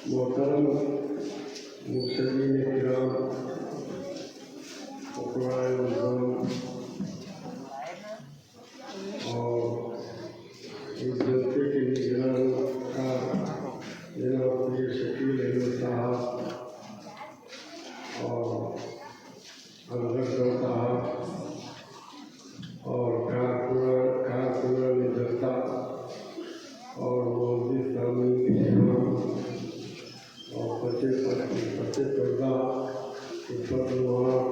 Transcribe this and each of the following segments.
محترم مرشدین کرام، فقراء نظام اور اس جلسے کے نگران کا جناب پیر شکیل احمد صاحب اور افضل صاحب اور کارکنان جلسہ اور موجود سامعین کرام اور فتح پردہ خدمت نوار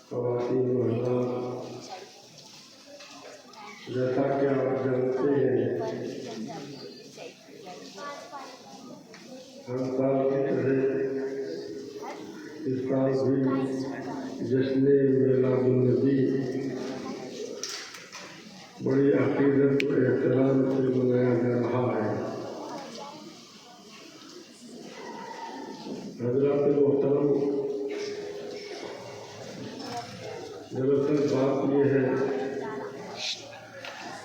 خواتین و حضرات، جیسا کہ آپ جانتے ہیں ہر سال کی طرح اس سال بھی جشن میلاد النبی بڑی عقیدت و احترام سے منایا جا رہا ہے۔ حضرات محترم، دراصل بات یہ ہے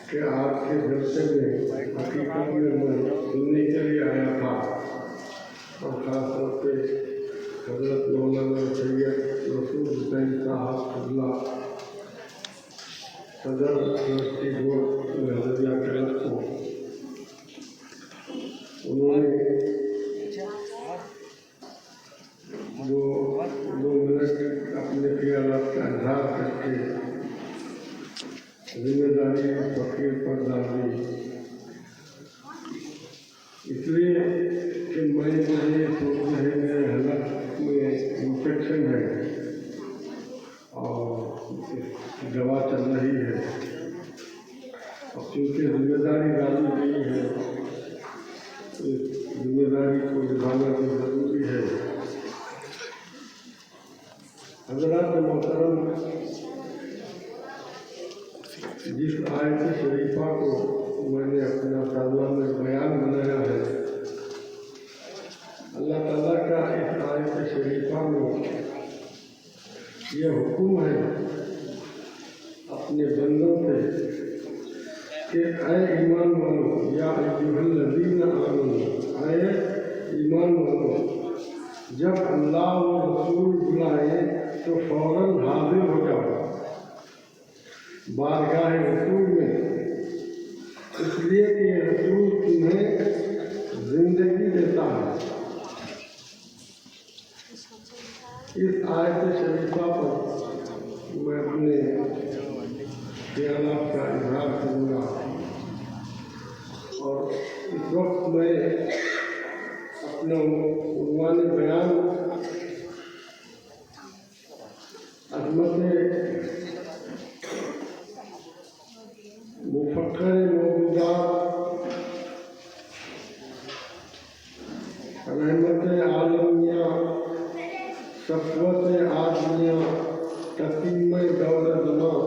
کہ آپ کے جلسے میں حقیقت میں سننے کے لیے آیا تھا، اور خاص طور پہ حضرت مولانا سید رسول حسین صاحب قبلہ صدر ٹرسٹی بورڈ مہدویہ ٹرسٹ کو انہوں نے دو منٹ اپنے خیالات کا اظہار کر کے ذمہ داری فقیر پر ڈال دی، اس لیے کہ مجھے سوچ ہے میرے حلق میں انفیکشن ہے اور دوا چل رہی ہے، اور چونکہ ذمہ داری ڈالی گئی ہے تو اس ذمہ داری کو نبھانا بھی ضروری ہے۔ حضرات محترم، جس آیت شریفہ کو میں نے اپنا سالانہ بیان بنایا ہے، اللہ تعالیٰ کا اس آیت شریفہ میں یہ حکم ہے اپنے بندوں سے کہ اے ایمان والو، یا ایھا الذین آمنوا، اے ایمان والو، جب اللہ و رسول بلائے تو فوراً حاضر ہو جاؤ بارگاہ رسول میں، اس لیے کہ یہ رسول تمہیں زندگی دیتا ہے۔ اس آیت شریفہ پر میں اپنے خیالات کا اظہار کروں گا، اور اس وقت میں اپنا عنوان بیان عظمت مفکر موجودات، رحمت عالمیہ، صفوت آدمیہ، تتمہ دور زمان،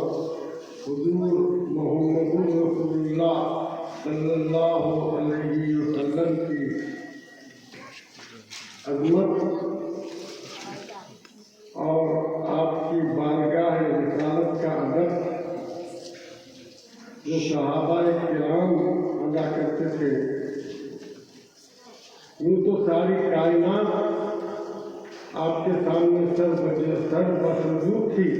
حضور محمد رسول اللہ صلی اللہ علیہ وسلم کی عظمت اور آپ کی بارگاہ رسالت کا ادب جو صحابہ کرام ادا کرتے تھے، یوں تو ساری کائنات آپ کے سامنے سر بسجود تھی،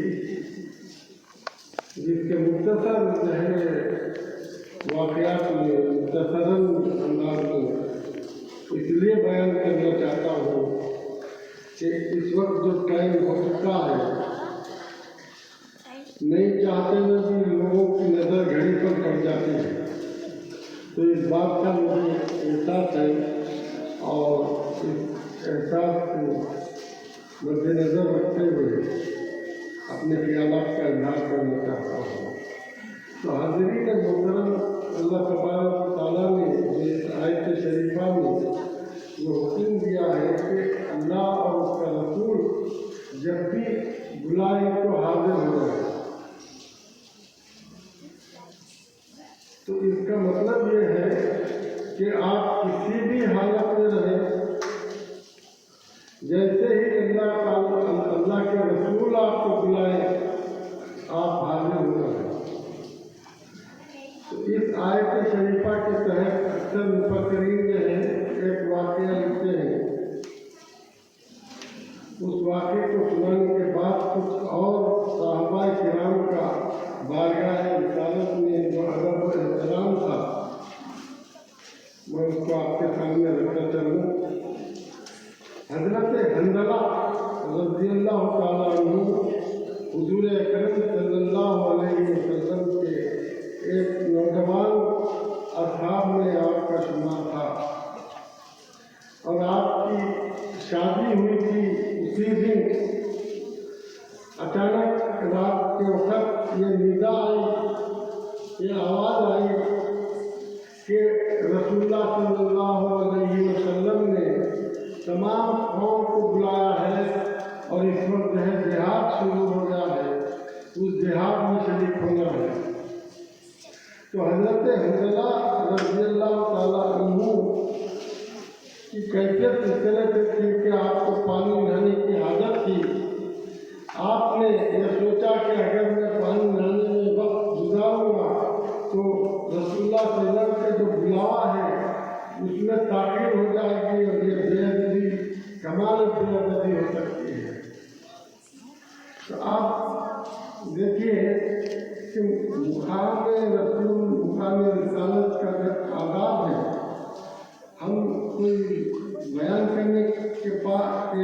جس کے مختصر واقعات میں مختصراً انداز میں اس لیے بیان کرنا چاہتا ہوں کہ اس وقت جو ٹائم ہو چکا ہے، نہیں چاہتے ہوئے بھی لوگوں کی نظر گھڑی پر پڑ جاتی ہے، تو اس بات کا مجھے احساس ہے، اور اس احساس کو مد نظر رکھتے ہوئے اپنے خیالات کا اظہار کرنا چاہتا ہوں۔ تو حاضرین محترم، اللہ تبارک و تعالیٰ نے اس آیت شریفہ میں وہ حکم دیا ہے کہ اللہ اور اس کا رسول جب بھی بلائیں تو حاضر ہو جائے۔ تو اس کا مطلب یہ ہے کہ آپ کسی بھی حالت میں رہیں، جیسے ہی اللہ کے رسول آپ کو بلائیں آپ حاضر ہو جائیں۔ تو اس آیت شریفہ کے تحت اکثر مفکرین جو ہیں ایک واقعہ لکھتے ہیں، اس واقعے کو سنانے کے بعد کچھ اور صحابہ کرام کا بارگاہ رسالت میں جو ادب و احترام تھا میں اس کو آپ کے سامنے رکھنا چاہوں۔ حضرت حنظلہ رضی اللہ تعالیٰ عنہ حضور اکرم صلی اللہ علیہ وسلم کے ایک نوجوان اصحاب میں آپ کا شمار تھا، اور آپ کی شادی ہوئی تھی اسی دن۔ اچانک رات کے وقت یہ ندا آئی، یہ آواز آئی کہ رسول اللہ صلی اللہ علیہ وسلم نے تمام قوم کو بلایا ہے اور اس وقت جہاد شروع ہو گیا ہے، اس جہاد میں شریک ہونا ہے۔ تو حضرت حنظلہ رضی اللہ تعالیٰ عنہ کی کیفیت اس طرح سے تھی کہ آپ کو پانی نہانے کی عادت تھی۔ آپ نے یہ سوچا کہ اگر میں پانی نہانے میں وقت گزاروں گا تو رسول اللہ صلی اللہ علیہ وسلم کا جو بلاوا ہے اس میں تاخیر ہو جائے گی اور یہ بے ادبی، کمال بے ادبی ہو سکتی ہے۔ تو آپ دیکھیے کہ مقام رسول، مقام رسالت کا جو آداب ہے، ہم کوئی بیان کرنے کے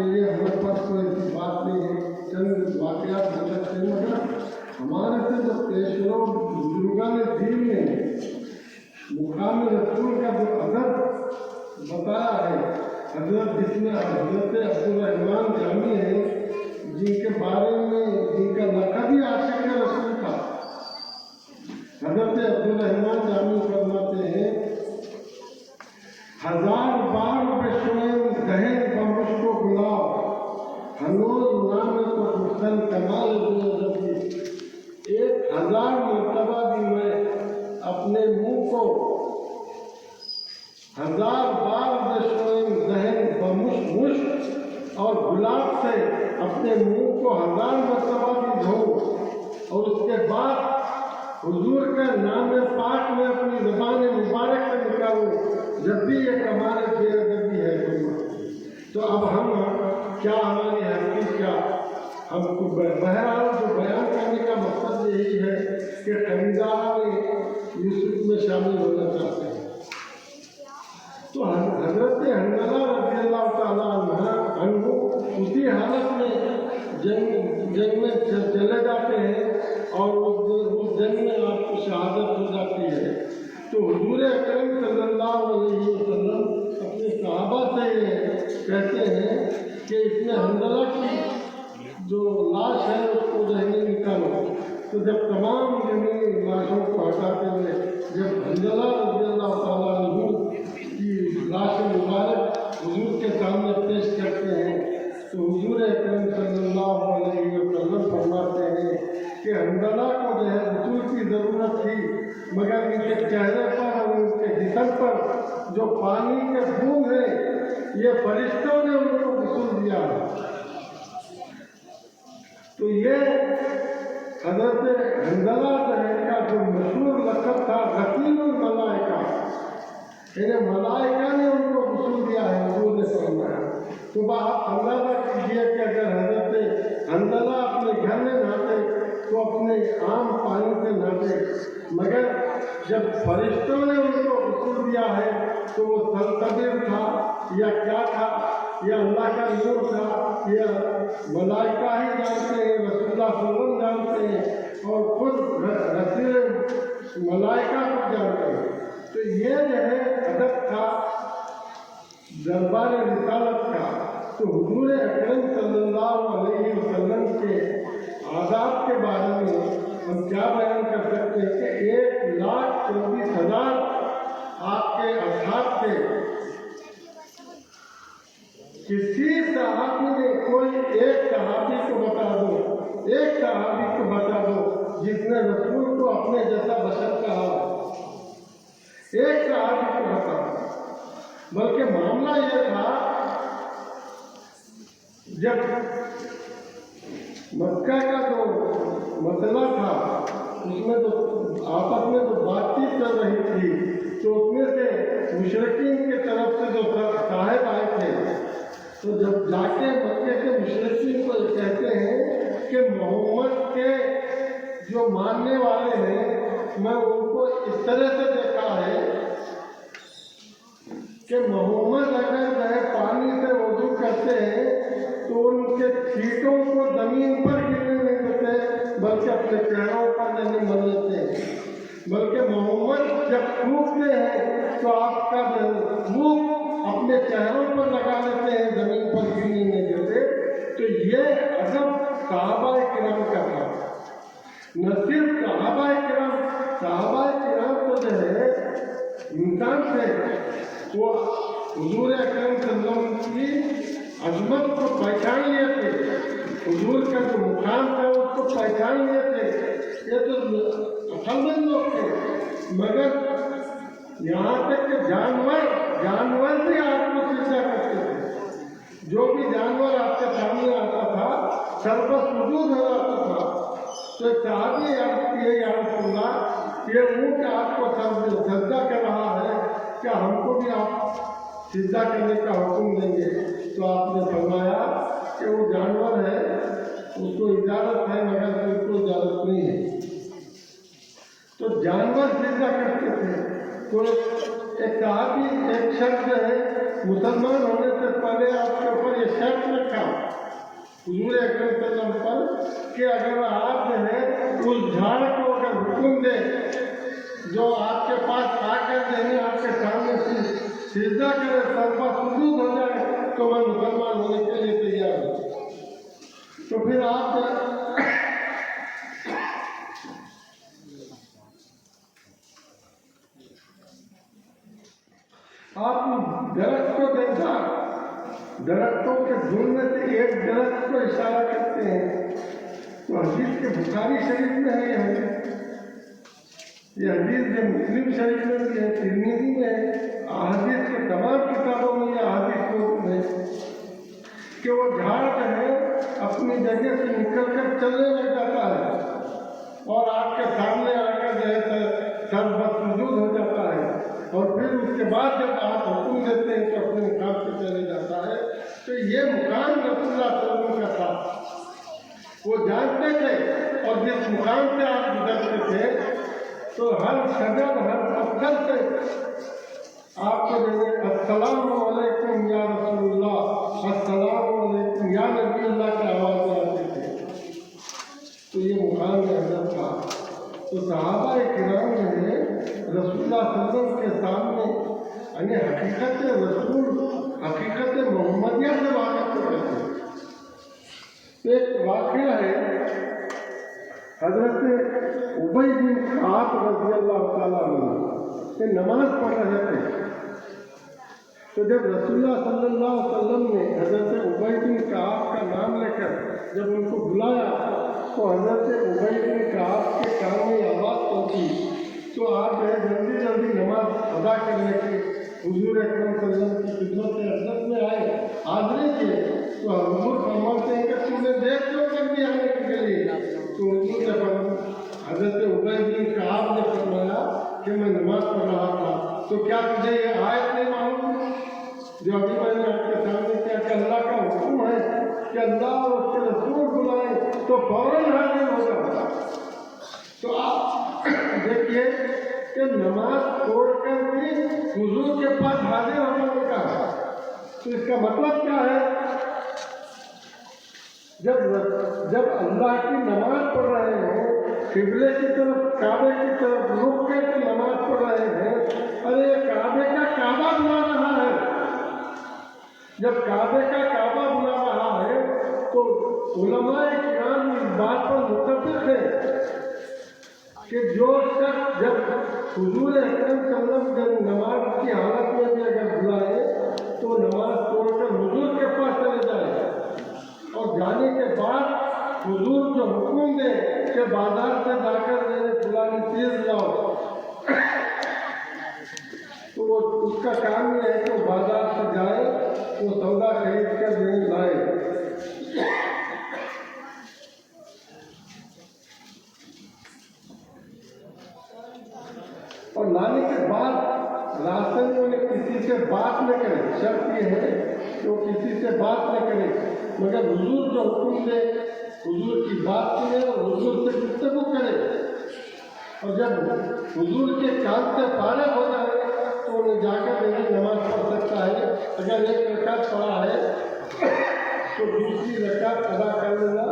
لیے ہمارے پاس کوئی ایسی بات نہیں ہے، چند واقعات ہو سکتے ہیں، مگر ہمارے سے جو پیشرو بزرگان دین نے مقام رسول کا جو ادب بتایا ہے، جس میں حضرت عبدالرحمن جامی ہے، جن کے بارے میں جن کا لقب ہی عاشق رسول تھا۔ حضرت عبدالرحمن جامی فرماتے ہیں، 1000 بار بشوئیں دہن بمشک و گلاب، ہنوز نام تو حسن کمال بے 1000 مرتبہ بھی میں اپنے منہ کو 1000 بار بشوئیں دہن بمشک اور گلاب سے اپنے منہ کو 1000 مرتبہ بھی دھو، اور اس کے بعد حضور کا نام پاک میں اپنی زبان مبارک سے نکالوں، جب بھی یہ کمال بے ادبی ہے۔ تو اب ہم کیا، ہماری حقیقت کیا، ہم کو بہرحال جو بیان کرنے کا مقصد یہی ہے کہ خریدار یوسف میں شامل ہونا چاہتے ہیں۔ تو حضرت حنظلہ رضی اللہ تعالیٰ عنہ اسی حالت میں جنگ میں چلے جاتے ہیں اور اس جنگ میں آپ کو شہادت ہو جاتی ہے۔ تو حضور اکرم صلی اللہ علیہ وسلم اپنے صحابہ سے کہتے ہیں کہ اس میں حنظلہ کی جو لاش ہے اس کو ذہنی نکالو۔ تو جب تمام لاشوں کو ہٹاتے ہوئے جب حنظلہ رضی اللہ تعالیٰ عنہ کی لاش مبارک حضور کے سامنے پیش کرتے ہیں تو حضور اکرم صلی اللہ علیہ وسلم فرماتے ہیں کہ حنظلہ کو جو ہے غسل کی ضرورت تھی، مگر ان کے چہرے پر اور ان کے جسم پر جو پانی کے بوند ہیں یہ فرشتوں نے ان کو غسل دیا ہے۔ تو یہ حضرت حنظلہ کا جو مشہور لقب تھا غسیل الملائکہ، یعنی ملائکہ نے ان کو غسل دیا ہے، حضور نے فرمایا۔ تو آپ اندازہ کیجیے کہ اگر حضرت حنظلہ اپنے گھر میں نہاتے تو اپنے عام پانی سے نہاتے، مگر جب فرشتوں نے ان کو غسل دیا ہے تو وہ سلطبر تھا یا کیا تھا، یا اللہ کا نور تھا، یا ملائکہ ہی جانتے ہیں، رسول اللہ صلی اللہ علیہ وسلم جانتے ہیں اور خود رسول ملائکہ کو جانتے ہیں۔ تو یہ جو ہے ادب تھا دربار رسالت کا، تو حضور اکرم صلی اللہ علیہ وسلم کے آداب کے بارے میں ہم کیا بیان کر سکتے ہیں کہ 1,24,000 آپ کے اصحاب تھے. کسی صحابی نے کوئی ایک صحابی کو بتا دو جس نے رسول کو اپنے جیسا بشر کہا. ایک صحابی کو بتا دو. بلکہ معاملہ یہ تھا جب مکہ کا جو مسئلہ تھا اس میں تو آپس میں تو بات چیت چل رہی تھی تو اس میں سے مشرکین کی طرف سے جو صاحب آئے تھے تو جب جا کے مکے کے مشرکین کو کہتے ہیں کہ محمد کے جو ماننے والے ہیں میں ان کو اس طرح سے دیکھا ہے کہ محمد اگر وہ پانی سے وضو کرتے ہیں تو ان کے چھینٹوں کو زمین پر گرنے نہیں دیتے بلکہ اپنے پیروں پر نہیں مل لیتے ہیں. بلکہ محمد جب تھوکتے ہیں تو آپ کا منہ اپنے چہروں پر لگا لیتے ہیں زمین پر گرنے نہیں دیتے. تو یہ ادب صحابہ کرام کا تھا. نہ صرف صحابہ کرام تو جو ہے انسان تھے وہ حضور اکرم صلی اللہ علیہ وسلم کی عظمت کو پہچان لیے تھے. حضور کا جو مقام تھا اس کو پہچان لیے تھے. یہ تو اصل میں لوگ تھے. مگر یہاں تک کہ جانور بھی آپ کو سجدہ کرتے تھے. جو بھی جانور آپ کے سامنے آتا تھا سر پر سجود ہو جاتا تھا. تو صحابی عرض کیے یا رسول اللہ یہ اونٹ آپ کو سجدہ کر رہا ہے کیا ہم کو بھی آپ سجدہ کرنے کا حکم دیں گے؟ تو آپ نے فرمایا کہ وہ جانور ہے اس کو اجازت ہے مگر اس کو اجازت نہیں ہے. تو جانور سجدہ کرتے تھے. تو ایک صحابی ایک شخص ہے مسلمان ہونے سے پہلے آپ کے اوپر یہ شرط رکھا حضور اکرم صلی اللہ علیہ وسلم پر کہ اگر آپ جو ہے اس جھاڑ کو اگر حکم دے جو آپ کے پاس آ کر دینے آپ کے سامنے سجدہ کرے سر پر سجود ہو جائے تو میں مسلمان ہونے کے لیے تیار ہوں. تو پھر آپ درخت کو دیکھا. درختوں کے جھنڈ میں سے ایک درخت کو اشارہ کرتے ہیں. تو حدیث کے بخاری شریف میں ہے یہ حدیث جو مسلم شریف میں بھی ہے ترمذی میں ہے احادیث کے تمام کتابوں میں یہ احادیث موجود ہے کہ وہ جھاڑ جو ہے اپنی جگہ سے نکل کر چلنے لگ جاتا ہے اور آپ کے سامنے آ کر جو ہے سر بسجود ہو جاتا ہے. اور پھر اس کے بعد جب آپ حکم دیتے ہیں تو اپنے مقام سے چلے جاتا ہے. تو یہ مقام رسول اللہ صلی اللہ علیہ وسلم کا تھا. وہ جانتے تھے اور جس مقام سے آپ گزرتے تھے تو ہر شجر ہر پتھر سے آپ کو السلام علیکم یا رسول اللہ السلام علیکم یا نبی اللہ کی آواز آتے تھے. تو یہ مقام حضرت تھا. تو صحابہ کرام نے رسول اللہ صلی اللہ علیہ وسلم کے سامنے یعنی حقیقت رسول حقیقت محمدیہ سے واقف ہوتے تھے. ایک واقعہ ہے حضرت ابی بن کعب رضی اللہ تعالیٰ عنہ کہ نماز پڑھ رہے تھے. تو جب رسول اللہ صلی اللہ علیہ وسلم نے حضرت ابی بن کعب کا نام لے کر جب ان کو بلایا تو حضرت ابی بن کعب کے کان میں آواز پہنچی. تو آپ جلدی نماز ادا کرنے کے حضور اکرم صلی اللہ علیہ وسلم کی خدمت عزت میں آئے حاضری کیے. تو حضور فرماتے ہیں کہ تم نے دیکھ کیوں کر دیا آنے کے لیے؟ تو حضور نے حضرت ابی بن کعب نے فرمایا کہ میں نماز پڑھ رہا تھا. تو کیا تجھے یہ آیت نہیں معلوم جو ابھی میں نے آپ کے سامنے کیا کہ اللہ کا حکم ہے کہ اللہ اور اس کے رسول بلائیں تو فوراً حاضر ہو جاتا. تو آپ دیکھیے کہ نماز چھوڑ کر بھی حضور کے پاس حاضر ہونے کا ہے. تو اس کا مطلب کیا ہے؟ جب اللہ کی نماز پڑھ رہے ہیں قبلے کی طرف کعبے کی طرف رک کر کے نماز پڑھ رہے ہیں ارے کعبے کا کعبہ بنا رہا ہے جب کعبے کا کعبہ بنا رہا ہے تو علماء کرام اس بات پر متفق ہے کہ جو شخص جب حضور اکرم صلی اللہ علیہ وسلم نماز کی حالت میں بھی اگر بلائے تو نماز چھوڑ کر حضور کے پاس چلے جائے، اور جانے کے بعد حضور جو حکم دے کہ بازار سے جا کر میرے فلانی چیز لاؤ، تو وہ اس کا کام یہ ہے کہ وہ بازار سے جائے، وہ سودا خرید کر نہیں لائے۔ اور لانے کے بعد راستے میں کسی سے بات نہ کرے، شرط یہ ہے کہ وہ کسی سے بات نہ کرے، مگر حضور جو حکم دے حضور کی بات سنے اور حضور سے گفتگو کرے، اور جب حضور کے کام سے فارغ ہو جائے تو انہیں جا کر نہیں نماز پڑھ سکتا ہے۔ اگر ایک رکعت پڑھا ہے تو دوسری رکعت ادا کر لینا،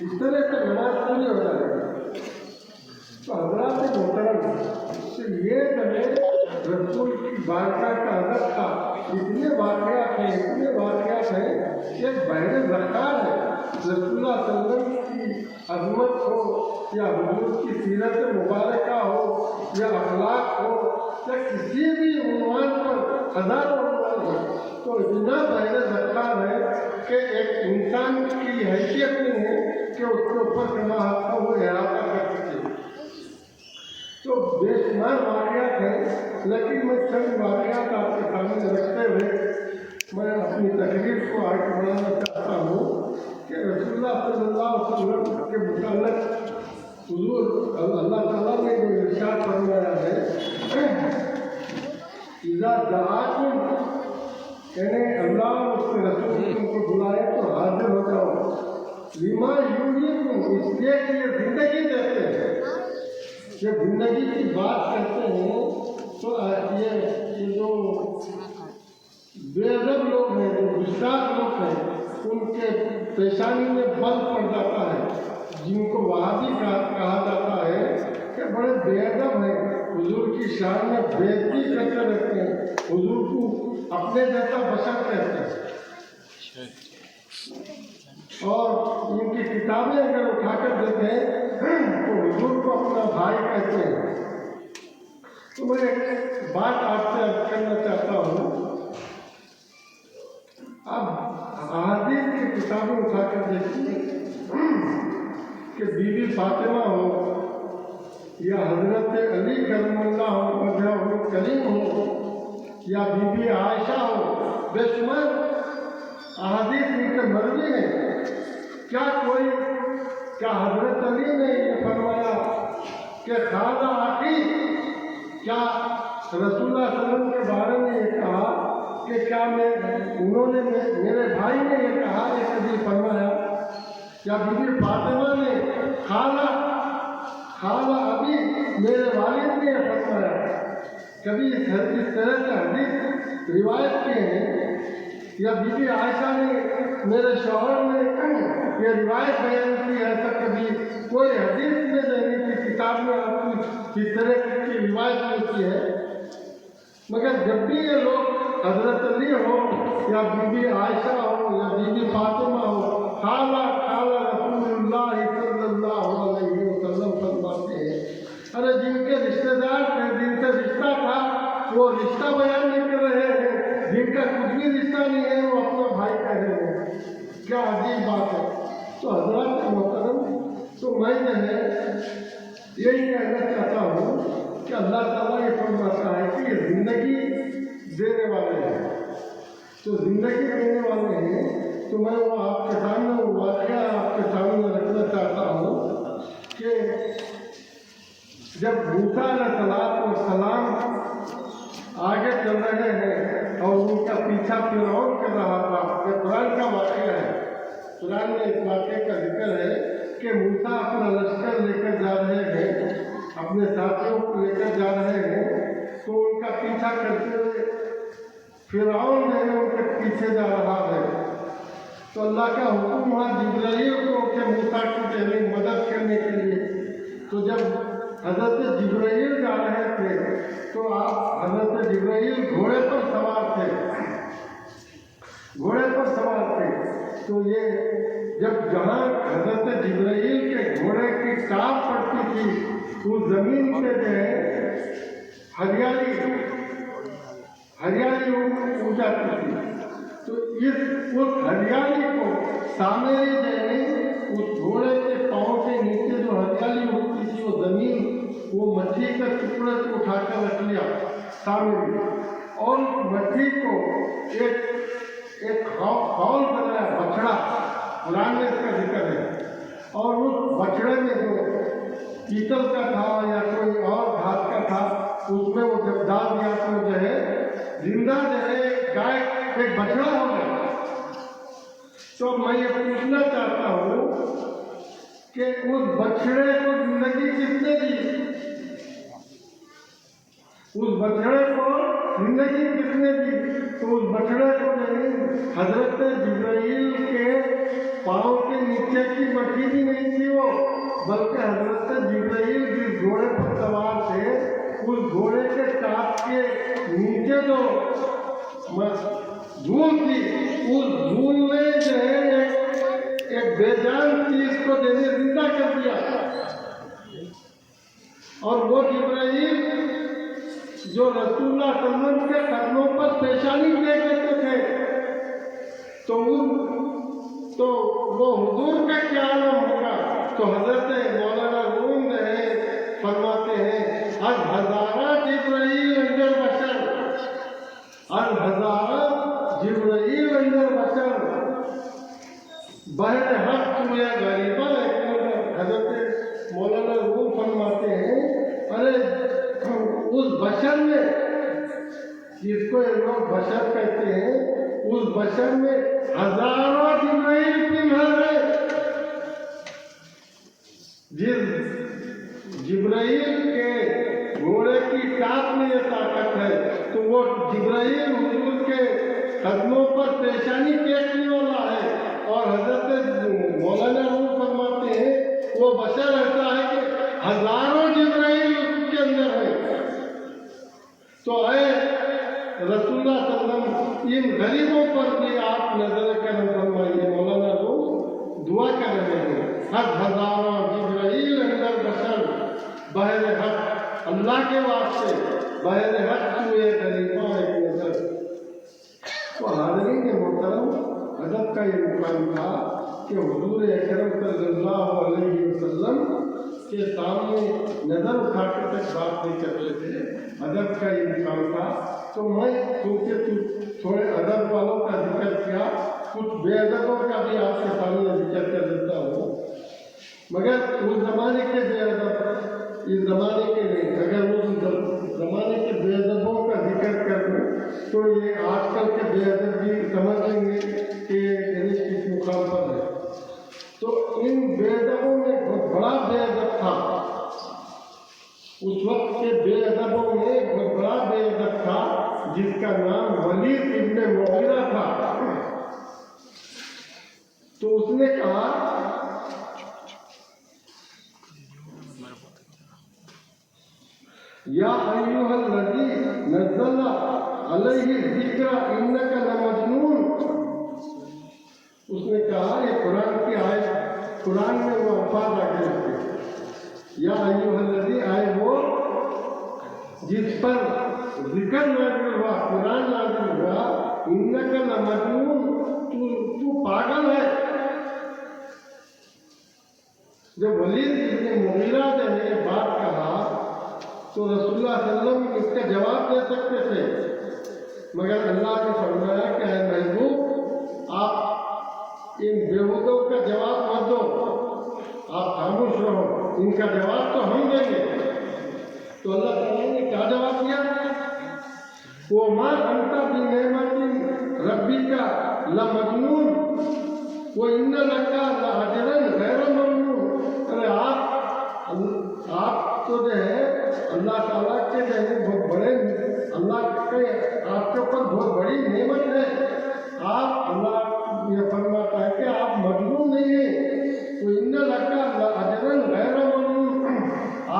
اس طرح سے نماز پوری ہو جائے گی۔ تو حضرات محترم، تو یہ جگہ رسول کی بارگاہ کا ادب تھا۔ اتنے واقعات ہیں کہ ایک بحر ذخار ہے۔ رسول اللہ صلی اللہ علیہ وسلم کی عظمت ہو یا حضور کی سیرت مبارکہ ہو یا اخلاق ہو یا کسی بھی عنوان پر ہزاروں عنوان ہو، تو اتنا بحر ذخار ہے کہ ایک انسان کی حیثیت نہیں ہے کہ اس کے اوپر کما وہ احاطہ کر سکے۔ تو بے شمار واقعات ہیں، لیکن میں چند واقعات آپ کے سامنے رکھتے ہوئے میں اپنی تقریر کو آگے بڑھانا چاہتا ہوں کہ رسول اللہ صلی اللہ علیہ وسلم کے متعلق حضور اللہ تعالیٰ نے جو ارشاد فرمایا ہے، اذا دعاکم، یعنی اللہ اور اس کے رسول تم کو بلائے تو حاضر ہو جاؤ، لما یحییکم، اس لیے کہ یہ زندگی دیتے ہیں۔ جب زندگی کی بات کرتے ہیں تو یہ جو بے ادب لوگ ہیں، جو گستاخ لوگ ہیں، ان کے پیشانی میں بل پڑ جاتا ہے، جن کو وہابی کہا جاتا ہے کہ بڑے بے ادب ہیں، حضور کی شان میں بےعزتی کرتے رہتے ہیں، حضور کو اپنے جیسا بشر کہتے ہیں، اور ان کی کتابیں اگر اٹھا کر دیتے ہیں تو حضور کو اپنا بھائی کہتے ہیں۔ تو میں ایک بات آپ سے عرض کرنا چاہتا ہوں، اب احادیث کی کتابیں اٹھا کر دیکھیے کہ بی بی فاطمہ ہو یا حضرت علی کرم اللہ وجہہ کریم ہو یا بی بی عائشہ ہو، بے شمار احادیث ان کے مروی ہیں۔ کیا حضرت علی نے یہ فرمایا کہ خالہ آقی، کیا رسول اللہ صلی اللہ علیہ وسلم کے بارے میں یہ کہا کہ کیا انہوں نے میرے بھائی نے یہ کہا، یہ کبھی فرمایا؟ یا بی بی فاطمہ نے خالہ ابھی میرے والد نے یہ فرمایا؟ کبھی اس طرح کے حدیث روایت کیے ہیں؟ یا بی بی عائشہ نے میرے شوہر نے یہ روایت بیان کی ہے؟ تک کبھی کوئی حدیث میں نہیں کی کتاب میں آپ کی اس طرح کی روایت ہوتی ہے۔ مگر جب بھی یہ لوگ حضرت علی ہو یا بی بی عائشہ ہو یا بی بی فاطمہ ہو، خالہ رسول اللہ صلی اللہ علیہ وسلم فرماتے ہیں، ارے جن کے رشتہ دار تھے، جن سے رشتہ تھا، وہ رشتہ بیان نہیں کر رہے ہیں، جن کا کچھ بھی رشتہ نہیں ہے وہ اپنا بھائی کہہ رہے ہیں۔ کیا عجیب بات ہے۔ تو حضرات محترم، تو میں جو ہے یہی کہنا چاہتا ہوں کہ اللہ تعالیٰ یہ فرماتا ہے کہ یہ زندگی دینے والے ہیں، تو زندگی دینے والے ہیں، تو میں وہ آپ کے سامنے وہ واقعہ آپ کے سامنے رکھنا چاہتا ہوں کہ جب موسیٰ علیہ السلام آگے چل رہے ہیں اور ان کا پیچھا فرعون کر رہا تھا، یہ قرآن کا واقعہ ہے۔ قرآن میں اس واقعے کا ذکر ہے کہ موسیٰ اپنا لشکر لے کر جا رہے ہیں، اپنے ساتھیوں کو لے کر جا رہے ہیں، تو ان کا پیچھا کرتے ہوئے فرعون جو ہے ان کے پیچھے جا رہا ہے۔ تو اللہ کا حکم ہوا جبرائیل کو کہ موسیٰ کی مدد کرنے کے لیے۔ تو جب حضرت جبرائیل جا رہے تھے تو حضرت جبرائیل گھوڑے پر سوار تھے تو یہ جب جہاں حضرت جبرائیل کے گھوڑے کی ٹاپ پڑتی تھی اس زمین پہ جو ہے ہریالی اگ جاتی تھی، تو اس ہریالی کو سامنے جو ہے اس گھوڑے کے پاؤں کے نیچے جو ہریالی ہوتی تھی وہ زمین، وہ مچھلی کا ٹکڑے کو اٹھا کر رکھ لیا سامنے، اور مچھلی کو ایک خول بنایا، بچڑا، قرآن میں اس کا ذکر ہے، اور اس بچڑے میں جو پیتل کا تھا یا کوئی اور گھاس کا تھا اس میں وہ جب ڈال دیا تو جو ہے زندہ جو ہے گائے ایک بچڑا ہو گیا۔ تو میں یہ پوچھنا چاہتا ہوں کہ اس بچڑے کو زندگی کس نے دی؟ اس بچڑے کو زندگی کس نے دی؟ تو اس بچڑے کو نہیں، حضرت جبرائیل کے پاؤں کے نیچے کی مٹی بھی نہیں تھی وہ، بلکہ حضرت جبرائیل جس گھوڑے پر سوار تھے اس گھوڑے کے ٹاپ کے نیچے جو دھول تھی اس دھول نے جو ہے ایک بے جان چیز کو جیسے زندہ کر دیا، اور وہ جبرائیل جو رسول اللہ صلی اللہ علیہ وسلم کے قدموں پر پیشانی کیا کرتے تھے، تو وہ حضور کا کیا نام ہوگا؟ تو حضرت مولانا روم فرماتے ہیں الہزارہ جبرائیل اندر بشر، الہزارہ جبرائیل اندر بشر بہر حق سویا غریبہ۔ حضرت مولانا روم فرماتے ہیں ارے اس بشر میں، جس کو لوگ بشر کہتے ہیں، اس بشر میں ہزاروں جبرائیل پنہا ہے۔ جس جبرائیل کے گھوڑے کی ٹاپ میں یہ طاقت ہے تو وہ جبرائیل حضور کے قدموں پر پیشانی ٹیکنے والا ہے، اور حضرت مولانا روم فرماتے ہیں وہ بشر ایسا ہے کہ ہزاروں جبرائیل اس کے اندر ہے۔ تو اے رسول اللہ صلی اللہ علیہ وسلم ان غریبوں پر بھی آپ نظر کرم فرمائیے۔ مولانا روم دعا کر رہے ہیں ہزاروں جبرائیل اندر بشر بہر حق، اللہ کے واسطے بہر حق سوئے غریباں ایک نظر۔ تو حاضرین محترم، ادب کا یہ مقام تھا کہ حضور اکرم صلی اللہ علیہ وسلم کے سامنے نظر اٹھا کر تک بات نہیں کرتے تھے، ادب کا یہ مقام تھا۔ تو میں کیونکہ تھوڑے ادب والوں کا ذکر کیا، کچھ بے ادبوں کا بھی آپ کے سامنے ذکر کر دیتا ہوں، مگر اس زمانے کے بے ادب اس زمانے کے نہیں، اگر اس زمانے کے بے ادبوں کا ذکر کر دوں تو یہ آج کل کے بے ادب بھی سمجھ لیں گے کہ یہ کس مقام پر ہے۔ تو ان بے ادبوں میں بہت بڑا بے ادب تھا، اس وقت کے بے ادبوں میں بہت بڑا بے ادب تھا جس کا نام ولید ابن مغیرہ تھا۔ تو اس نے کہا یا ایھا الذی نزل علیہ الذکر انک لمجنون۔ اس نے کہا یہ قرآن کی آیت، قرآن میں وہ الفاظ آ کے لگتے، یا ایھا الذی، آئے وہ جس پر ذکر نازل ہوا، قرآن نازل ہوا، انک لمجنون، تو پاگل ہے۔ جب ولید ابن مغیرہ نے یہ بات کہا تو رسول اللہ صلی اللہ علیہ وسلم اس کا جواب دے سکتے تھے، مگر اللہ نے فرمایا کہ اے محبوب آپ ان بےہودوں کا جواب مت دو، آپ خاموش رہو، ان کا جواب تو ہم دیں گے۔ تو اللہ تعالیٰ نے کیا جواب دیا؟ وَمَا أَنْتَ بِنِعْمَةِ رَبِّكَ لَمَجْنُونَ وَإِنَّ لَكَ لَأَجْرًا غَيْرَ مَمْنُونٍ۔ ارے آپ تو جو ہے اللہ تعالیٰ کے جو ہے بہت بڑے، اللہ کے آپ کے اوپر بہت بڑی نعمت ہے، آپ اللہ یہ فرماتا ہے کہ آپ مجنون نہیں ہیں، وَإِنَّ لَكَ لَأَجْرًا غَيْرَ مَمْنُونٍ،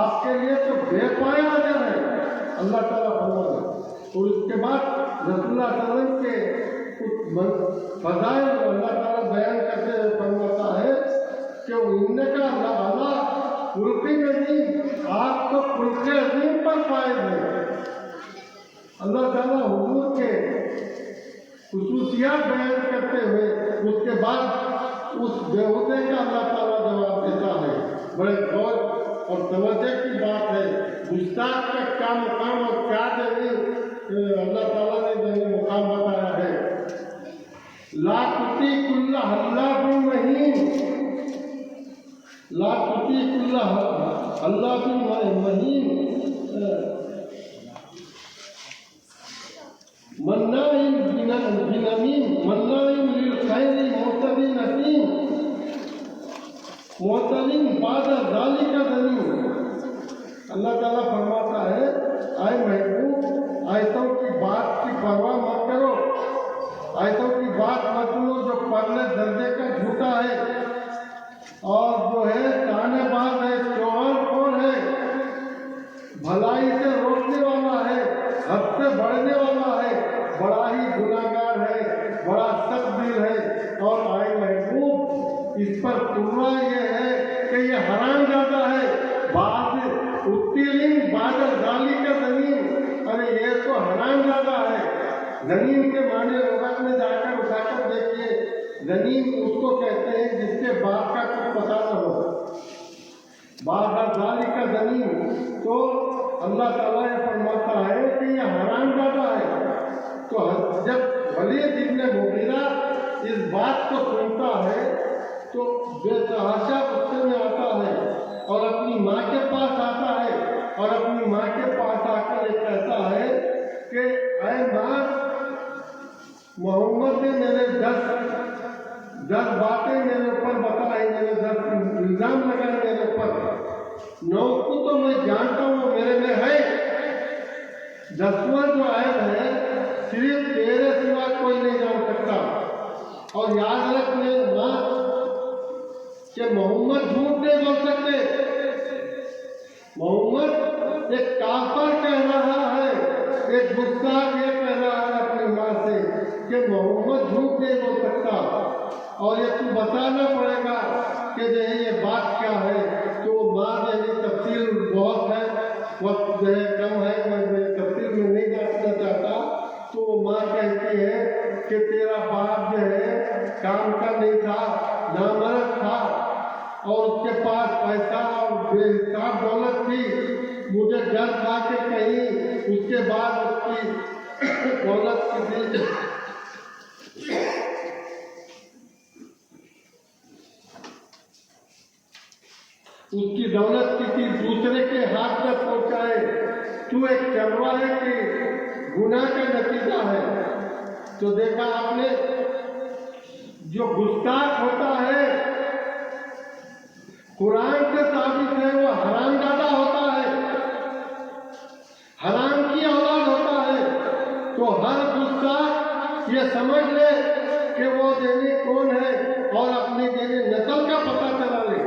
آپ کے لیے فضائل اللہ تعالیٰ بیان کرتے ہوئے فرماتا ہے کہ انکا لعلی خلق عظیم، آپ کو خلق عظیم پر فائز ہے۔ اللہ تعالیٰ حضور کے خصوصیات بیان کرتے ہوئے اس کے بعد اس بیہودے کا اللہ تعالیٰ جواب دیتا ہے۔ بڑے غور اور توجہ کی بات ہے، گستاخ کا کیا مقام اور کیا اللہ تعالیٰ نے مقام بتایا ہے۔ لا تطیع کل حلاف مہین، لا تطیع کل حلاف مہین مناع بنمیم مناع للخیر معتد اثیم معتد بعد ذلک ظنیم۔ اللہ تعالیٰ فرماتا ہے اے محبوب آیتوں کی بات کی پرواہ مت کرو، آیتوں کی بات مت سنو جو پرلے درجے کا جھوٹا ہے اور جو ہے تانے باز ہے، چوہان کون ہے، بھلائی سے روکنے والا ہے، حد سے بڑھنے والا ہے، بڑا ہی گناہگار ہے، بڑا سخت دل ہے۔ اور آئے محبوب اس پر تمہا یہ ہے کہ یہ حرام زادہ ہے، بعض اتلین بعد ذالی کا زمین، ارے یہ تو حرام زادہ ہے۔ زمین کے معنی لغت میں جا کر اٹھا کر دیکھیے، زمین اس کو کہتے ہیں جس کے باپ کا کچھ پتہ نہ ہو، بعد ذالی کا زمین۔ تو اللہ تعالیٰ یہ فرماتا ہے کہ یہ حرام زادہ ہے۔ تو جب ولید ابن مغیرہ اس بات کو سنتا ہے تو بے تحاشا غصے میں آتا ہے اور اپنی ماں کے پاس آتا ہے اور اپنی ماں کے پاس آ کر یہ کہتا ہے کہ اے ماں، محمد نے میرے 10 باتیں میرے اوپر بتائی، میرے 10 الزام لگائے میرے اوپر، 9 کو تو میں جانتا ہوں میرے میں ہے، 10واں جو عیب ہے صرف تیرے سوا کوئی نہیں جان سکتا۔ اور یاد رکھ میرے ماں کہ محمد جھوٹ نہیں بول سکتے، محمد ایک کافر کہہ رہا ہے، ایک گستاخ یہ کہہ رہا ہے اپنی ماں سے کہ محمد جھوٹ نہیں بول سکتا، اور یہ تو بتانا پڑے گا کہ جو ہے یہ بات کیا ہے۔ تو ماں جو تفصیل بہت ہے، وقت جو ہے کم ہے، میں تفصیل میں نہیں جانا چاہتا۔ تو وہ ماں کہتی ہے کہ تیرا باپ جو ہے کام کا نہیں تھا، نامرد تھا، اور اس کے پاس پیسہ اور بے حساب دولت تھی، مجھے ڈر تھا کہ کہیں اس کے بعد اس کی دولت کسی دوسرے کے ہاتھ تک پہنچائے۔ تو ایک چرواہے کی گناہ کا نتیجہ ہے۔ تو دیکھا آپ نے، جو گستاخ ہوتا ہے قرآن سے ثابت ہے وہ حرام زادہ ہوتا ہے، حرام کی اولاد ہوتا ہے۔ تو ہر گستاخ یہ سمجھ لے کہ وہ دینی کون ہے اور اپنی دینی نسل کا پتہ چلا لے،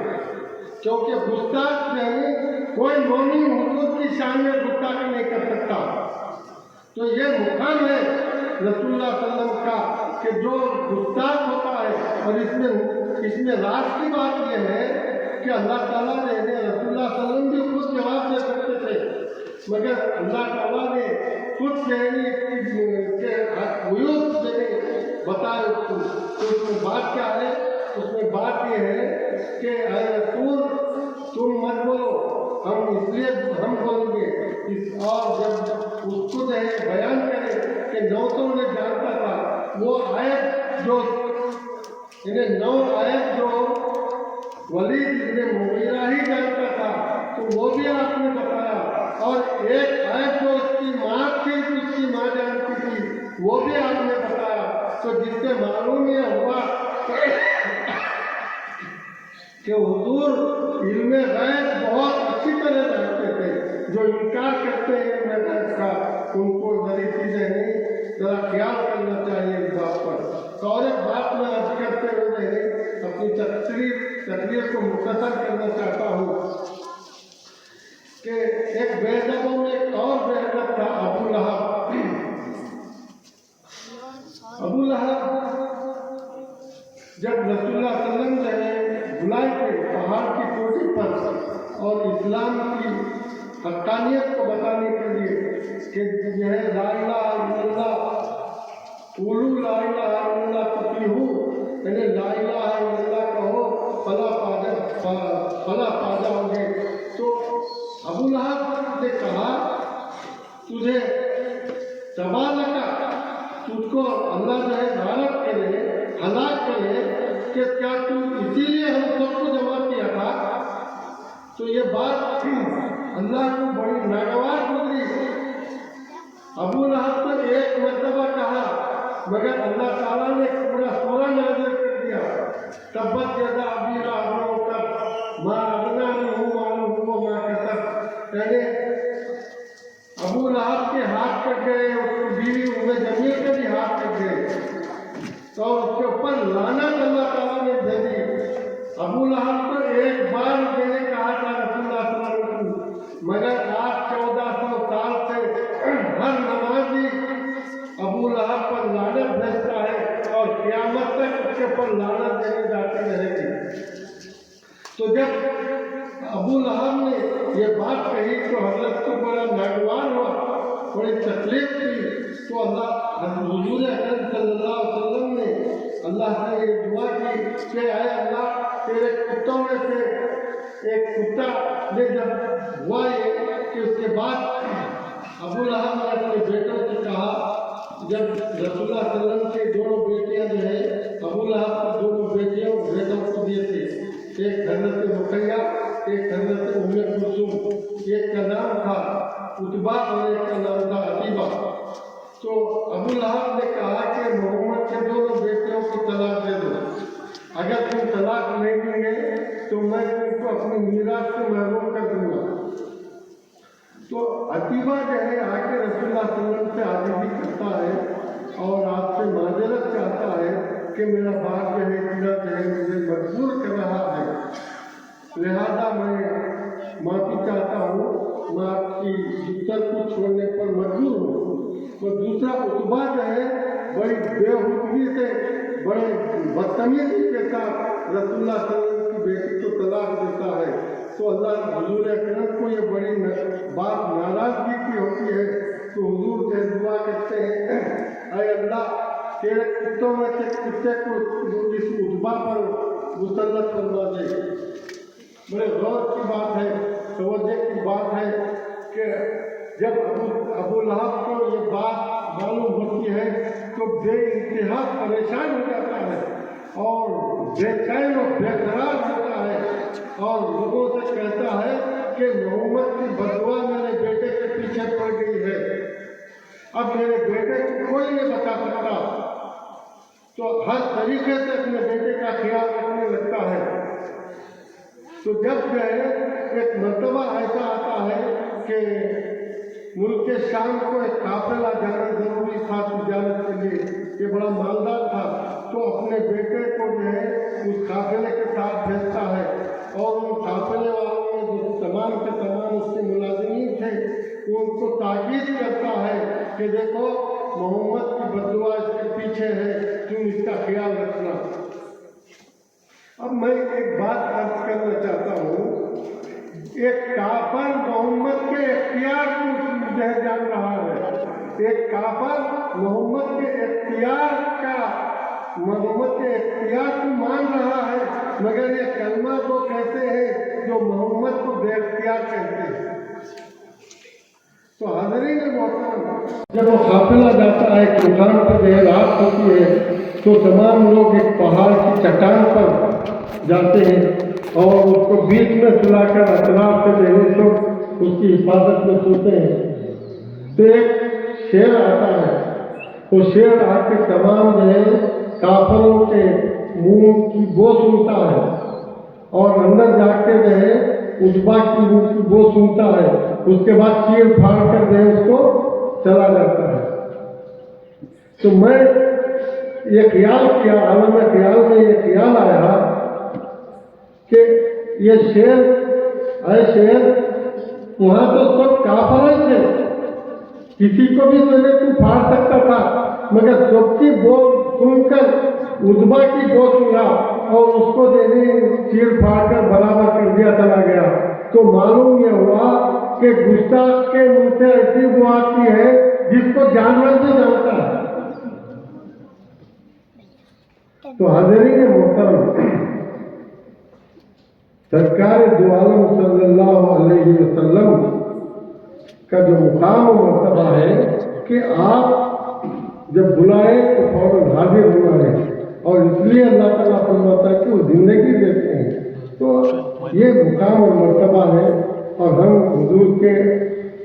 کیونکہ گستاخ یعنی کوئی مومن حضور کی شان میں گستاخی نہیں کر سکتا۔ تو یہ مقام ہے رسول اللہ صلی اللہ علیہ وسلم کا کہ جو گستاخ ہوتا ہے، اور اس میں راز کی بات یہ ہے کہ اللہ تعالیٰ نے رسول اللہ صلی اللہ علیہ وسلم بھی خود جواب دے سکتے تھے، مگر اللہ تعالیٰ نے خود بتایا اس کو۔ تو اس میں بات کیا ہے؟ اس میں بات یہ ہے کہ اے رسول تم مت بولو، ہم اس لیے ہم بولیں گے۔ اور جب اس کو جو ہے بیان کرے کہ 9 تو انہیں جانتا تھا، وہ آیت جو انہیں 9 آیت جو ولید ابن مغیرہ ہی جانتا تھا تو وہ بھی آپ نے بتایا، اور ایک آیت جو اس کی ماں تھی، اس کی ماں جانتی تھی، وہ بھی آپ نے بتایا۔ تو جس سے معلوم یہ ہوا کہ حضور علم غیب بہت اچھی طرح جانتے تھے۔ جو انکار کرتے ہیں علم غیب کا، ان کو ذری چیزیں نہیں، ذرا خیال کرنا چاہیے اس بات پر۔ اور ایک بات میں عرض کرتے ہوئے اپنی تقریر کو مختصر کرنا چاہتا ہوں کہ ایک بے ادبوں میں ایک اور بے ادب تھا، ابو لہب۔ ابو ابو لہب جب رسول اللہ صلی اللہ علیہ وسلم جو ہے بلائے تھے پہاڑ کی چوٹی پر اور اسلام کی حقانیت کو بتانے کے لیے کہ جو ہے لا الہ الا اللہ قولوا لا الہ الا اللہ تفلحوا، یعنی لا الہ الا اللہ کہو فلاح پا جاؤ گے. تو ابو لہب نے کہا تجھے تباہ لگا، تجھ کو اللہ جو ہے غارت کرے ہلاک کرے کہ کیا تو اسی لیے ہم سب کو جمع کیا تھا. تو یہ بات اللہ کو بڑی ناگوار گزری. ابو لہب تو ایک مرتبہ کہا مگر اللہ تعالیٰ نے پورا سورہ نازل کر دیا. تبت یدا ابی لہب وتب ما اغنی عنہ مالہ وما کسب، یعنی ابو لہب کے ہاتھ کٹ گئے، اس کی بیوی ام جمیل کے بھی ہاتھ کٹ گئے تو اس کے اوپر لعنت اللہ تعالیٰ نے بھیجی. ابو لہب کو ایک بار میں نے کہا تھا رسول اللہ صلی اللہ علیہ وسلم، مگر آج 1400 سال سے ہر نمازی ابو لہب پر لعنت بھیجتا ہے اور قیامت تک اس کے اوپر لعنت دینے جاتی رہے گی. تو جب ابو لہب نے یہ بات کہی تو حضرت کو بڑا ناگوار ہوا، بڑی تکلیف تھی. تو حضور اکرم صلی اللہ علیہ وسلم نے اللہ سے یہ دعا کی کہ اے اللہ تیرے کتوں میں سے ایک کتا نے جب ہوا یہ کہ اس کے بعد ابو لہب نے اپنے بیٹوں سے کہا، جب رسول اللہ صلی اللہ علیہ وسلم کی دونوں بیٹیاں جو ہیں ابو لہب کی دونوں بیٹوں کو دیے تھے، ایک حضرت رقیہ ایک حضرت ام کلثوم، ایک کا نام تھا عتبہ اور ایک کا نام تھا عتیبہ. تو ابو لہب نے کہا کہ محمد کے دونوں بیٹیوں کو طلاق دے دو، اگر تم طلاق نہیں دیں گے تو میں تم کو اپنی میراث سے محروم کر دوں گا. تو عتیبہ جو ہے آ کے رسول اللہ صلی اللہ علیہ وسلم سے عاجزی کرتا ہے اور آپ سے معذرت چاہتا ہے کہ میرا باپ جو ہے اتنا جو ہے مجھے مجبور کر رہا ہے، لہذا میں معافی چاہتا ہوں، میں آپ کی دفتر کو چھوڑنے پر مجبور ہوں. تو دوسرا عتبہ جو ہے بڑی بے حکمی سے بڑے بدتمیزی کے ساتھ رسول اللہ صلی اللہ علیہ وسلم کی بیٹی کو طلاق دیتا ہے. تو اللہ حضور اکرم کو یہ بڑی بات ناراضگی کی ہوتی ہے. تو حضور سے دعا کرتے ہیں اے اللہ تیرے کتوں میں سے کتے کو اس عتبہ پر مسلط کروا دے. بڑے غور کی بات ہے، توجہ کی بات ہے کہ جب ابو لہب کو یہ بات معلوم ہوتی ہے تو بے انتہا پریشان ہو جاتا ہے اور بے چین و بے قرار ہوتا ہے اور لوگوں سے کہتا ہے کہ محمد کی بددعا میرے بیٹے کے پیچھے پڑ گئی ہے، اب میرے بیٹے کو کوئی نہیں بتا سکتا. تو ہر طریقے سے اپنے بیٹے کا خیال رکھنے لگتا ہے. تو جب جو ہے ایک مرتبہ ایسا آتا ہے کہ ملک کے شام کو ایک قافلہ جانا ضروری تھا تجارت کے لیے، یہ بڑا مالدار تھا، تو اپنے بیٹے کو جو ہے اس قافلے کے ساتھ بھیجتا ہے اور ان قافلے والوں میں جو تمام کے تمام اس کے ملازمین تھے وہ ان کو تاکید کرتا ہے کہ دیکھو محمد کی بددعا اس کے پیچھے ہے، تم اس کا خیال رکھنا. اب میں ایک بات عرض کرنا چاہتا ہوں، ایک کافر محمد کے اختیار کو جان رہا ہے، ایک کافر محمد کے اختیار کو مان رہا ہے، مگر یہ کلمہ کو کہتے ہیں جو محمد کو بے اختیار کہتے ہیں. تو حاضرین محترم، جب وہ قافلہ جاتا ہے طوفان پہ رات ہوتی ہے تو تمام لوگ ایک پہاڑ کی چٹان پر جاتے ہیں اور اس کو بیچ میں سلا کر اطراف سے دہلی سے اس کی حفاظت میں سوتے ہیں. تو ایک شیر آتا ہے، وہ شیر آ کے تمام جو ہے کافروں کے منہ کی بو سنتا ہے اور اندر جا کے جو ہے عتبہ کی منہ کی بو سنتا ہے، اس کے بعد چیر پھاڑ کر جو ہے اس کو چلا جاتا ہے. تو میں یہ خیال کیا، عالم خیال میں یہ خیال آیا کہ یہ شیر اے شیر وہاں تو سب کافر تھے، کسی کو بھی تو پھاڑ سکتا تھا، مگر سب کی بو سن کر ادبا کی گو سنا اور اس کو چیر پھاڑ کر برابر کر دیا چلا گیا، تو معلوم یہ ہوا کہ گستاخ کے منہ سے ایسی دعا آتی ہے جس کو جانور بھی جانتا ہے۔ تو حاضرین محترم، سرکار دو عالم صلی اللہ علیہ وسلم کا جو مقام و مرتبہ ہے کہ آپ جب بلائیں تو فوراً حاضر ہونا ہے، اور اس لیے اللہ تعالیٰ فرماتا ہے کہ وہ زندگی دیتے ہیں۔ تو یہ مقام اور مرتبہ ہے، اور ہم حضور کے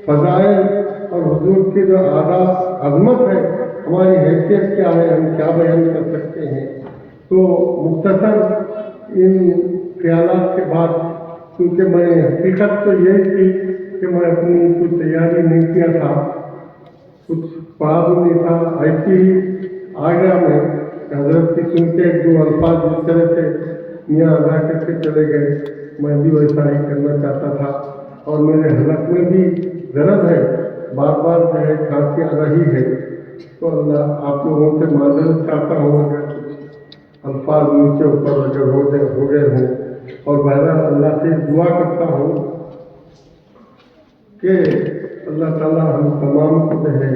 فضائل اور حضور کے جو آداب عظمت ہے، ہماری حیثیت کیا ہے، ہم کیا بیان کر سکتے ہیں۔ تو مختصر ان خیالات کے بعد، کیونکہ میں حقیقت تو یہی تھی کہ میں اپنی کچھ تیاری نہیں کیا تھا، کچھ پڑھا بھی نہیں تھا، ایسی ہی آ گیا میں حضرت کی سن کے ایک دو الفاظ جس طرح سے میاں ادا کر کے چلے گئے، میں بھی ویسا ہی کرنا چاہتا تھا، اور میرے حلق میں بھی غرض ہے، بار بار جو ہے کھانسی آ رہی ہے، تو اللہ آپ لوگوں سے معذرت چاہتا ہوں اگر کچھ الفاظ نیچے اوپر اگر ہو گئے ہوں، اور بہرحال اللہ سے دعا کرتا ہوں کہ اللہ تعالیٰ ہم تمام کو جو ہے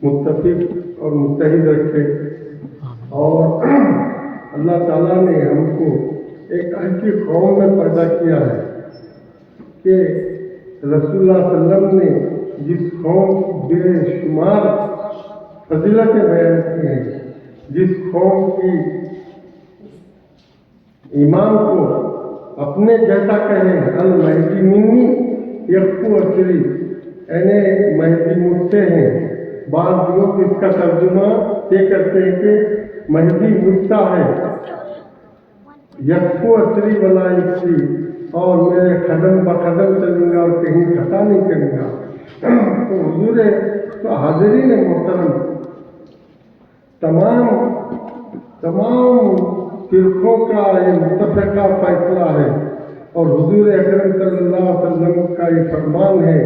متفق اور متحد رکھے، اور اللہ تعالیٰ نے ہم کو ایک ایسی قوم میں پیدا کیا ہے کہ رسول اللہ صلی اللہ علیہ وسلم نے جس قوم کی بے شمار فضیلتیں بیان کی ہیں، جس قوم کی ایمان کو اپنے جیسا کہیں، المہدی منی یکفو اثری، یعنی مہدی مجھ سے ہیں۔ بعض لوگ اس کا ترجمہ یہ کرتے ہیں کہ مہدی مجھتا ہے، یکفو اثری ولا یکفی، اور میرے قدم بقدم چلوں گا اور کہیں خطا نہیں کروں گا۔ تو حضور تو حاضرین محترم، تمام فرقوں کا یہ متفقہ فیصلہ ہے، اور حضور اکرم صلی اللہ علیہ وسلم کا یہ فرمان ہے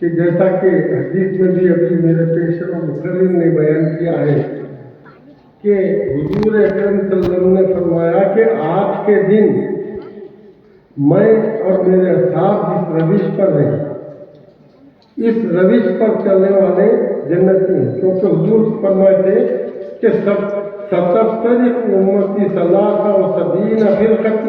کہ جیسا کہ حدیث میں بھی ابھی میرے پیشر و مقرر نے بیان کیا ہے کہ حضور اکرم صلی اللہ علیہ وسلم نے فرمایا کہ آج کے دن میں اور میرے اصحاب جس روش پر ہیں، اس روش پر چلنے والے جنتی ہیں، کیونکہ حضور فرمائے تھے کہ ستفترق امتی ثلاث و سبعین فرقۃ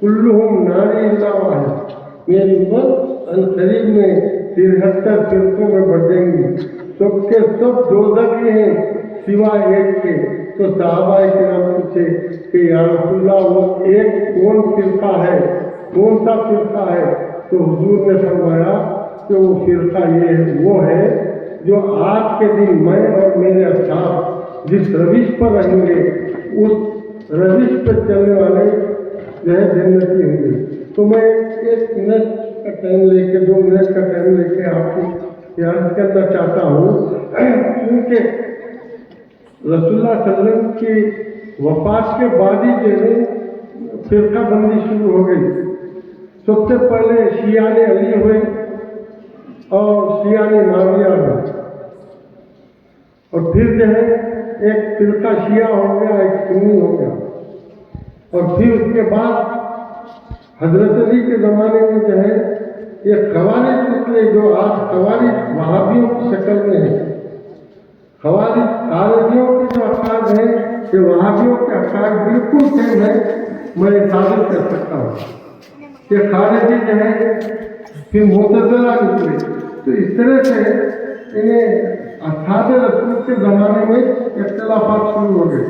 کلہم ناری الا واحد، میری امت عنقریب میں 73 فرقوں میں بڑھ جائیں گی، سب کے سب دوزخی ہیں سوائے ایک کے۔ تو صحابہ کرام پوچھے کہ یا رسول اللہ وہ ایک کون فرقہ ہے، کون سا فرقہ ہے؟ تو حضور نے فرمایا کہ وہ فرقہ وہ ہے جو آج کے دن میں اور میرے اصحاب جس روش پر رہیں گے، اس روش پہ چلنے والے جو ہے جنتی ہوں گے۔ تو میں ایک منٹ کا ٹائم لے کے 2 منٹ کا ٹائم لے کے آپ کو یاد کرنا چاہتا ہوں، کیونکہ رسول اللہ صلی اللہ علیہ وسلم کی وفات کے بعد ہی جو ہے فرقہ بندی شروع ہو گئی۔ سب سے پہلے شیعہ علی ہوئے اور شیعہ معاویہ ہوئے، اور پھر جو ہے ایک فرقہ شیعہ ہو گیا، ایک سنی ہو گیا، اور پھر اس کے بعد حضرت علی کے زمانے میں جو ہے یہ خوارج نکلے، جو آج خوارج وہابیوں کی شکل میں ہے۔ خوارج خارجیوں کے جو عقائد ہیں کہ وہابیوں کے عقائد بالکل سیم ہے، میں ثابت کر سکتا ہوں کہ خارجی جو ہے پھر معتزلہ نکلے۔ تو اس طرح سے انہیں اصحاب رسول کے زمانے میں اختلافات شروع ہو گئے۔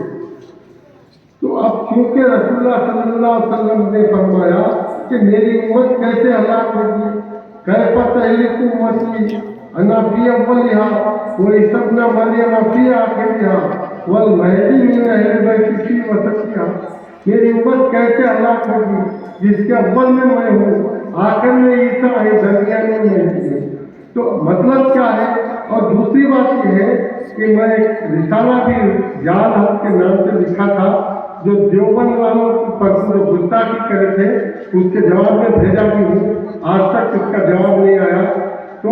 تو اب کیونکہ رسول اللہ صلی اللہ علیہ وسلم نے فرمایا کہ میری امت کیسے ہلاک ہوگی، کیف تہلک امتی انا فی اولھا وعیسی ابن مریم فی آخرھا والمہدی من اہل بیت فی وسطھا، میری امت کیسے ہلاک ہوگی جس کے اول میں ہوں، آخر میں عیسیٰ ہے، درمیان میں مہدی ہے۔ تو مطلب کیا ہے؟ اور دوسری بات یہ ہے کہ میں ایک رسالہ بھی جال حق کے نام سے لکھا تھا، جو دیوبند والوں پر جو گستاخی کرے تھے، اس کے جواب میں بھیجا بھی ہوں، آج تک اس کا جواب نہیں آیا۔ تو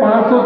500